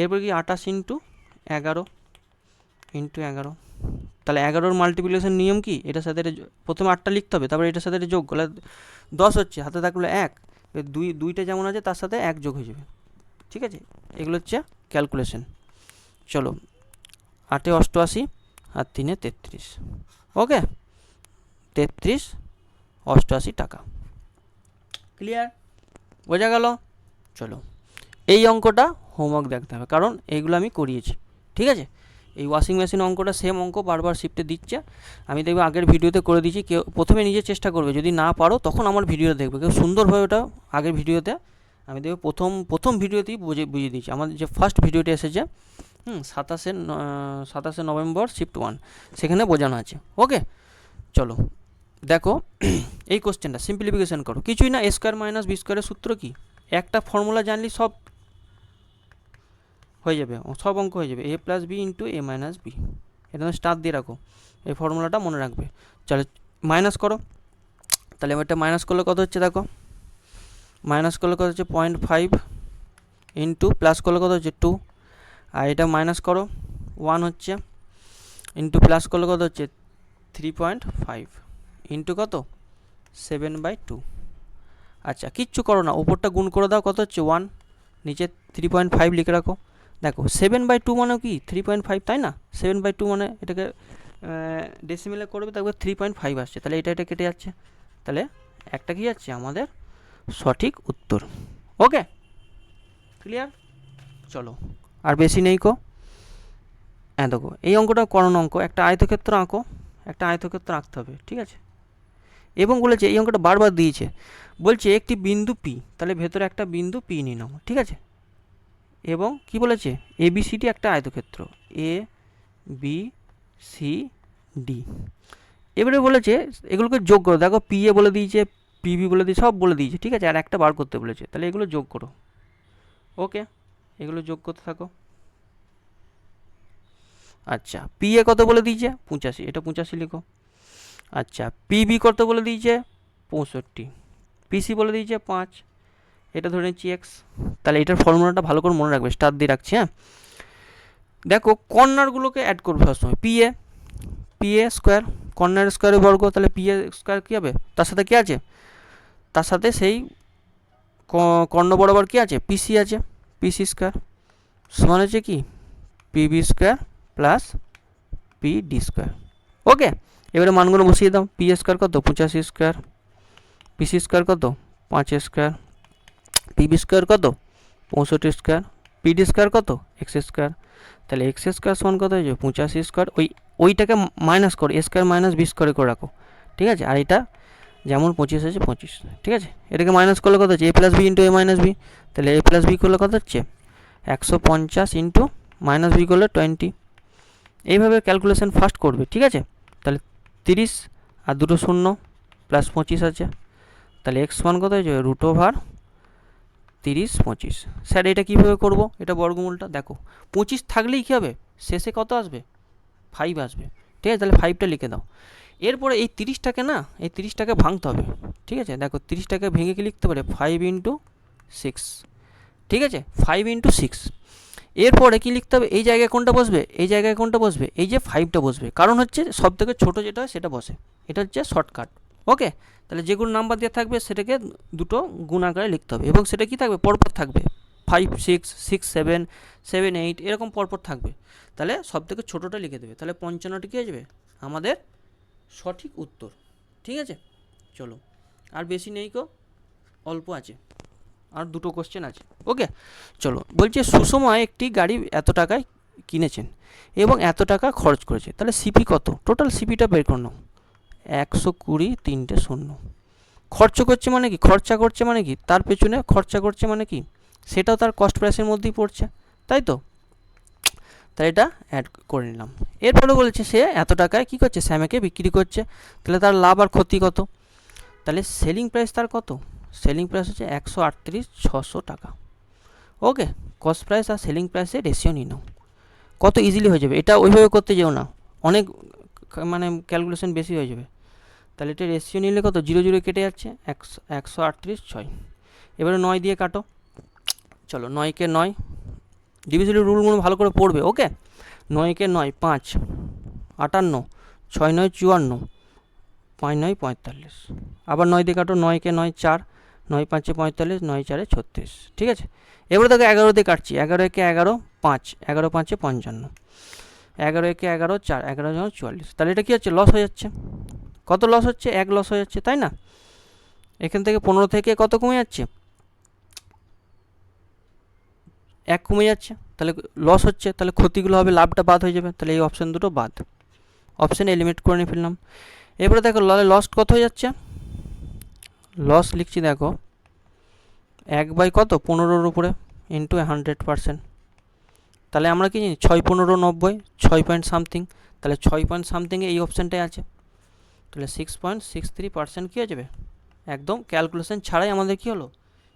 এরপর কি 28 ইন্টু 11 ইন্টু 11, তাহলে 11-র মাল্টিপ্লিকেশন নিয়ম কি, এটার সাথে প্রথমে 8টা লিখতে হবে, তারপরে এটার সাথে এটা যোগ করলে 10 হচ্ছে, হাতে থাকলে 1, দুইটা যেমন আছে তার সাথে 1 যোগ হয়ে যাবে। ঠিক আছে, এগুলো হচ্ছে ক্যালকুলেশন। চলো 8 88 আর 3 33, ওকে 33 88 টাকা। ক্লিয়ার? বোঝা গেল? চলো এই অঙ্কটা হোমওয়ার্ক দেখতে হবে, কারণ এইগুলো আমি করিয়েছি। ঠিক আছে, এই ওয়াশিং মেশিন অঙ্কটা সেম অঙ্ক বারবার শিফটে দিচ্ছে, আমি দেখবে আগের ভিডিওতে করে দিয়েছি। কেউ প্রথমে নিজে চেষ্টা করবে, যদি না পারো তখন আমার ভিডিও দেখবে, কেউ সুন্দরভাবে ওটা আগের ভিডিওতে আমি দেখবে প্রথম ভিডিওতেই বুঝিয়ে দিয়েছি। আমাদের যে ফার্স্ট ভিডিওটি এসেছে 27 নভেম্বর শিফট 1, সেখানে বোঝানো আছে। ওকে, চলো দেখো এই কোশ্চেনটা সিম্পলিফিকেশন করো। কিছুই না, A² মাইনাস B² সূত্র কি, একটা ফর্মুলা জানলি সব হয়ে যাবে, সব অঙ্ক হয়ে যাবে। A plus B into A minus B, এটা স্টার দিয়ে রাখো, এই ফর্মুলাটা মনে রাখবে। চলো মাইনাস করো, তাহলে এটা মাইনাস করলে কত হচ্ছে দেখো, মাইনাস করলে কত হচ্ছে 0.5 ইন্টু প্লাস করলে কত হচ্ছে 2, আর এটা মাইনাস করো 1 হচ্ছে, ইন্টু প্লাস করলে কত হচ্ছে 3.5 ইন্টু কত 7/2, আচ্ছা কিচ্ছু করো না, ওপরটা গুণ করে দাও, কত হচ্ছে 1, নিচে 3.5 লিখে রাখো। দেখো 7/2 মানে কি 3.5, তাই না? 7/2 মানে এটাকে ডেসিমেলে করবে, দেখবে 3.5 আসছে, তাহলে এটা কেটে যাচ্ছে, তাহলে একটা কি যাচ্ছে আমাদের সঠিক উত্তর। ওকে, ক্লিয়ার? চলো আর বেশি নেই কো। হ্যাঁ দেখো এই অঙ্কটা করণ অঙ্ক, একটা আয়তক্ষেত্র আঁকো, একটা আয়তক্ষেত্র আঁকতে হবে, ঠিক আছে? এবং বলেছে এই অঙ্কটা বারবার দিয়েছে, বলছে একটি বিন্দু পি, তাহলে ভেতরে একটা বিন্দু পি নিয়ে নাও, ঠিক আছে? এবং কি বলেছে এবিসিডি একটা আয়তক্ষেত্র, এ বি সি ডি। এবারে বলেছে এগুলোকে যোগ করো, দেখো পি এ বলে দিয়েছে, পিবি বলে দিয়েছে, সব বলে দিয়েছে, ঠিক আছে? আর একটা বার করতে বলেছে, তাহলে এগুলো যোগ করো। ওকে, এগুলো যোগ করতে থাকো। আচ্ছা পি এ কত বলে দিয়েছে 85, এটা 85 লিখো। আচ্ছা পিবি কত বলে দিয়েছে 65, পিসি বলে দিয়েছে 5, এটা ধরে নিচ্ছি এক্স। তাহলে এটার ফর্মুলাটা ভালো করে মনে রাখবে, স্টার দিয়ে রাখছি। হ্যাঁ দেখো কর্নারগুলোকে অ্যাড করবে সবসময়, পি এ স্কোয়ার, কর্নার স্কোয়ারের বর্গ, তাহলে পি এ স্কোয়ার কী হবে, তার সাথে কী আছে, তার সাথে সেই কর্ণ বরাবর কী আছে, পিসি আছে, পিসি স্কোয়ার সমান হচ্ছে কি PB square plus P D square. Okay, এবারে মানগুলো বসিয়ে দাও, পি স্কোয়ার কত 85 স্কোয়ার, পিসি স্কোয়ার কত 5 স্কোয়ার, পিবি স্কোয়ার কত 65 স্কোয়ার, পিডি স্কোয়ার কত এক্স স্কোয়ার। তাহলে এক্স স্কোয়ার সমান কত হয়েছে 85 স্কোয়ার, ওইটাকে মাইনাস করো, এ স্কোয়ার মাইনাস বি স্কোয়ারে করে রাখো, ঠিক আছে? আর এটা যেমন 25 আছে 25, ঠিক আছে? এটাকে মাইনাস করলে কত হচ্ছে এ প্লাস বি ইন্টু এ মাইনাস বি, তাহলে এ প্লাস বি করলে কত হচ্ছে 150 ইন্টু মাইনাস বি করলে 20। এইভাবে ক্যালকুলেশন ফার্স্ট করবে, ঠিক আছে? তাহলে 30 আর দুটো শূন্য প্লাস 25 আছে, তাহলে এক্স মান কত হয়েছে √30 25। স্যার এটা কীভাবে করবো, এটা বর্গমূলটা দেখো 25 থাকলেই কী হবে, শেষে কত আসবে 5 আসবে, ঠিক আছে? তাহলে 5টা লিখে দাও। এরপরে এই 30টাকে না, এই 30টাকে ভাঙতে হবে, ঠিক আছে? দেখো 30টাকে ভেঙে কি লিখতে পারে 5 ইন্টু 6, ঠিক আছে? 5 ইন্টু 6। এরপরে কী লিখতে হবে, এই জায়গায় কোনটা বসবে, এই জায়গায় কোনটা বসবে, এই যে 5টা বসবে, কারণ হচ্ছে সব থেকে ছোটো যেটা হয় সেটা বসে, এটা হচ্ছে শর্টকাট। ওকে, তাহলে যেগুলো নাম্বার দেওয়া থাকবে সেটাকে দুটো গুণ আকারে লিখতে হবে, এবং সেটা কি থাকবে পরপর থাকবে, 5 6 6 7 7 8 এরকম পরপর থাকবে। তাহলে সব থেকে ছোটোটা লিখে দেবে, তাহলে 55টি কী আসবে আমাদের সঠিক উত্তর, ঠিক আছে? চলো আর বেশি নেই কো, অল্প আছে, আর দুটো কোশ্চেন আছে। ওকে চলো, বলছে সুষমা একটি গাড়ি এত টাকায় কিনেছেন এবং এত টাকা খরচ করেছে, তাহলে সিপি কত, টোটাল সিপিটা বের করে নাও। 120 3টে শূন্য, খরচ করছে মানে কি, খরচা করছে মানে কি, তার পেছনে খরচা করছে মানে কি, সেটাও তার কস্ট প্রাইসের মধ্যেই পড়ছে, তাই তো? তাই এটা অ্যাড করে নিলাম। এরপরে বলেছে সে এত টাকায় কী করছে, স্যামেকে বিক্রি করছে, তাহলে তার লাভ আর ক্ষতি কত, তাহলে সেলিং প্রাইস তার কত, সেলিং প্রাইস হচ্ছে 138,600 টাকা। ওকে, কস্ট প্রাইস আর সেলিং প্রাইসের রেশিও নিয়ে নাও, কত ইজিলি হয়ে যাবে, এটা ওইভাবে করতে যেও না, অনেক মানে ক্যালকুলেশন বেশি হয়ে যাবে। তাহলে এটা রেশিও নিলে কত 0 0 কেটে যাচ্ছে, 138,600। এবারে 9 দিয়ে কাটো, চলো 9কে 9, ডিভিজিবল রুলগুলো ভালো করে পড়বে। ওকে, 9কে 9 5 58, 6 9 54, 5 9 45, আবার 9 দিয়ে কাটো, 9কে 9 4, 9 5 45, 9 4 36, ঠিক আছে? এবারে দেখো 11 দিয়ে কাটছি, 11 একে 11 5, 11 5 55, 11 একে 11 4, 11 44, তাহলে এটা কী হচ্ছে লস হয়ে যাচ্ছে, কত লস হচ্ছে 1 লস হয়ে যাচ্ছে, তাই না? এখান থেকে 15 থেকে কত কমে যাচ্ছে 1 কমে যাচ্ছে, তাহলে লস হচ্ছে, তাহলে ক্ষতিগুলো হবে, লাভটা বাদ হয়ে যাবে, তাহলে এই অপশান দুটো বাদ, অপশান এলিমিনেট করে নিয়ে ফেললাম। এরপরে দেখো লস কত হয়ে যাচ্ছে, লস লিখছি দেখো 1 কত 15-র উপরে ইন্টু 100%, তাহলে আমরা কি জানি 6 15 90, 6 পয়েন্ট সামথিং, তাহলে 6 পয়েন্ট সামথিংয়ে এই অপশানটাই আছে, তাহলে 6.63% কী হয়ে যাবে, একদম ক্যালকুলেশন ছাড়াই আমাদের কী হলো,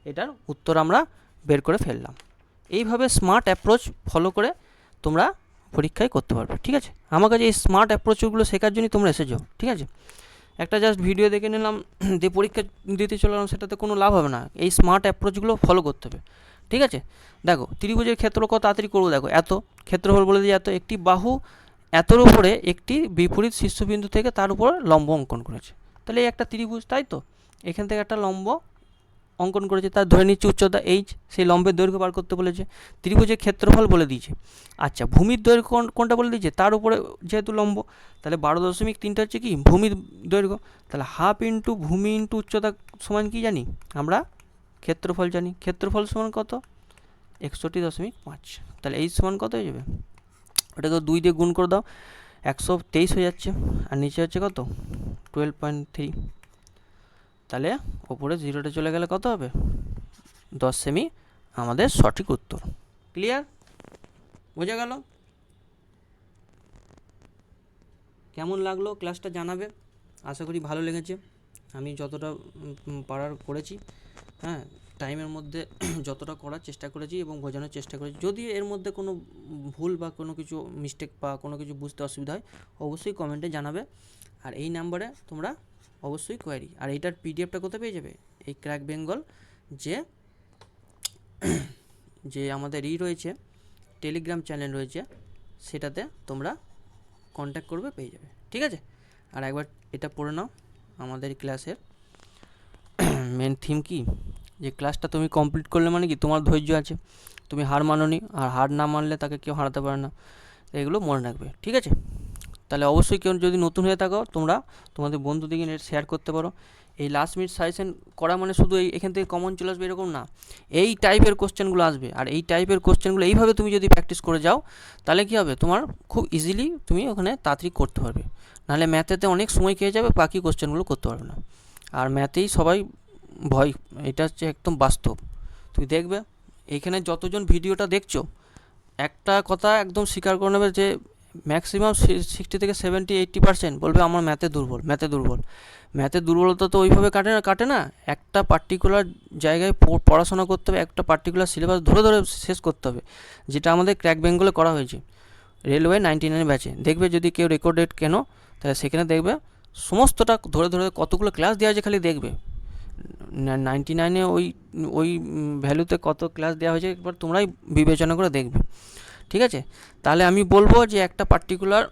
এটার উত্তর আমরা বের করে ফেললাম। এইভাবে স্মার্ট অ্যাপ্রোচ ফলো করে তোমরা পরীক্ষায় করতে পারবে, ঠিক আছে? আমার কাছে এই স্মার্ট অ্যাপ্রোচগুলো শেখার জন্যই তোমরা এসেছো, ঠিক আছে? একটা জাস্ট ভিডিও দেখে নিলাম দিয়ে পরীক্ষা দিতে চললাম, সেটাতে কোনো লাভ হবে না, এই স্মার্ট অ্যাপ্রোচগুলো ফলো করতে হবে, ঠিক আছে? দেখো ত্রিভুজের ক্ষেত্র কত তাড়াতাড়ি করবো, দেখো এত ক্ষেত্রফল বলে দিয়ে এত, একটি বাহু এতর উপরে একটি বিপরীত শীর্ষবিন্দু থেকে তার উপর লম্ব অঙ্কন করেছে, তাহলে এই একটা ত্রিভুজ, তাই তো? এখান থেকে একটা লম্ব অঙ্কন করেছে, তার ধরে নিচ্ছে উচ্চতা এইচ, সেই লম্বের দৈর্ঘ্য বার করতে বলেছে, ত্রিভুজের ক্ষেত্রফল বলে দিয়েছে। আচ্ছা, ভূমির দৈর্ঘ্য কোনটা বলে দিয়েছে, তার উপরে যেহেতু লম্ব, তাহলে 12.3 হচ্ছে কি ভূমির দৈর্ঘ্য, তাহলে হাফ ইন্টু ভূমি ইন্টু উচ্চতা সমান কি জানি আমরা, ক্ষেত্রফল জানি। ক্ষেত্রফল সমান কত, 61.5, তাহলে এইচ সমান কত হয়ে যাবে, ওটাকে 2 দিয়ে গুণ করে দাও, 123 হয়ে যাচ্ছে, আর নিচে হচ্ছে কত 12.3, তাহলে ওপরে জিরোটা চলে গেলে কত হবে, 10 সেমি আমাদের সঠিক উত্তর। ক্লিয়ার, বোঝা গেল? কেমন লাগলো ক্লাসটা জানাবে, আশা করি ভালো লেগেছে। আমি যতটা পারার করেছি, হ্যাঁ, টাইমের মধ্যে যতটা করার চেষ্টা করেছি এবং বোঝানোর চেষ্টা করেছি। যদি এর মধ্যে কোনো ভুল বা কোনো কিছু মিস্টেক বা কোনো কিছু বুঝতে অসুবিধা হয়, অবশ্যই কমেন্টে জানাবে। আর এই নাম্বারে তোমরা অবশ্যই কোয়ারি, আর এইটার পিডিএফটা কোথায় পেয়ে যাবে, এই ক্র্যাক বেঙ্গল যে আমাদের রয়েছে, টেলিগ্রাম চ্যানেল রয়েছে, সেটাতে তোমরা কন্ট্যাক্ট করবে, পেয়ে যাবে। ঠিক আছে, আর একবার এটা পড়ে নাও, আমাদের ক্লাসের মেন থিম কি, যে ক্লাসটা তুমি কমপ্লিট করলে মানে কি তোমার ধৈর্য আছে, তুমি হার মানোনি, আর হার না মানলে তাকে কেউ হারাতে পারে না, এগুলো মনে রাখবে। ঠিক আছে, তাহলে অবশ্যই কেউ যদি নতুন হয়ে থাকো তোমরা তোমাদের বন্ধুদেরকে নেট শেয়ার করতে পারো। এই লাস্ট মিনিট সাজেশন করা মানে শুধু এখান থেকে কমন চলে আসবে এরকম না, এই টাইপের কোশ্চেনগুলো আসবে, আর এই টাইপের কোশ্চেনগুলো এইভাবে তুমি যদি প্র্যাকটিস করে যাও, তাহলে কী হবে, তোমার খুব ইজিলি তুমি ওখানে তাড়াতাড়ি করতে পারবে। নাহলে ম্যাথেতে অনেক সময় খেয়ে যাবে, বাকি কোশ্চেনগুলো করতে পারবে না। আর ম্যাথেই সবাই ভয়, এটা হচ্ছে একদম বাস্তব। তুমি দেখবে এইখানে যতজন ভিডিওটা দেখছো, একটা কথা একদম স্বীকার করে নেবে যে ম্যাক্সিমাম 60 থেকে 70-80% বলবে আমার ম্যাথে দুর্বল। ম্যাথের দুর্বলতা তো ওইভাবে কাটে না, একটা পার্টিকুলার জায়গায় পড়াশোনা করতে হবে, একটা পার্টিকুলার সিলেবাস ধরে শেষ করতে হবে, যেটা আমাদের ক্র্যাক বেঙ্গলে করা হয়েছে রেলওয়ে 99 ব্যাচে। দেখবে যদি কেউ রেকর্ডেড কেন, তাহলে সেখানে দেখবে সমস্তটা ধরে কতগুলো ক্লাস দেওয়া আছে, খালি দেখবে 99-এ ওই ভ্যালুতে কত ক্লাস দেওয়া হয়েছে, একবার তোমরাই বিবেচনা করে দেখবে। ঠিক আছে, তাহলে আমি বলবো যে একটা পার্টিকুলার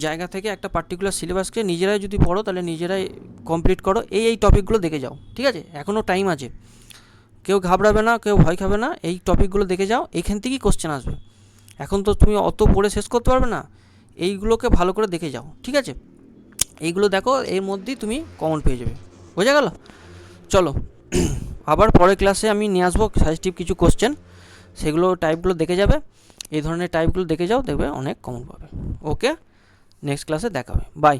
জায়গা থেকে একটা পার্টিকুলার সিলেবাসকে নিজেরাই যদি পড়ো, তাহলে নিজেরাই কমপ্লিট করো, এই টপিকগুলো দেখে যাও। ঠিক আছে, এখনও টাইম আছে, কেউ ঘাবড়াবে না, কেউ ভয় খাবে না, এই টপিকগুলো দেখে যাও, এইখান থেকেই কোশ্চেন আসবে। এখন তো তুমি অত পড়ে শেষ করতে পারবে না, এইগুলোকে ভালো করে দেখে যাও। ঠিক আছে, এইগুলো দেখো, এর মধ্যেই তুমি কমন পেয়ে যাবে। বোঝা গেল? চলো আবার পরের ক্লাসে আমি নিয়ে আসবো সাজেস্টিভ কিছু কোশ্চেন, সেগুলো টাইপগুলো দেখে যাবে, এই ধরনের টাইপগুলো দেখে যাও, দেখবে অনেক কমন পাবে। ওকে, নেক্সট ক্লাসে দেখা হবে, বাই।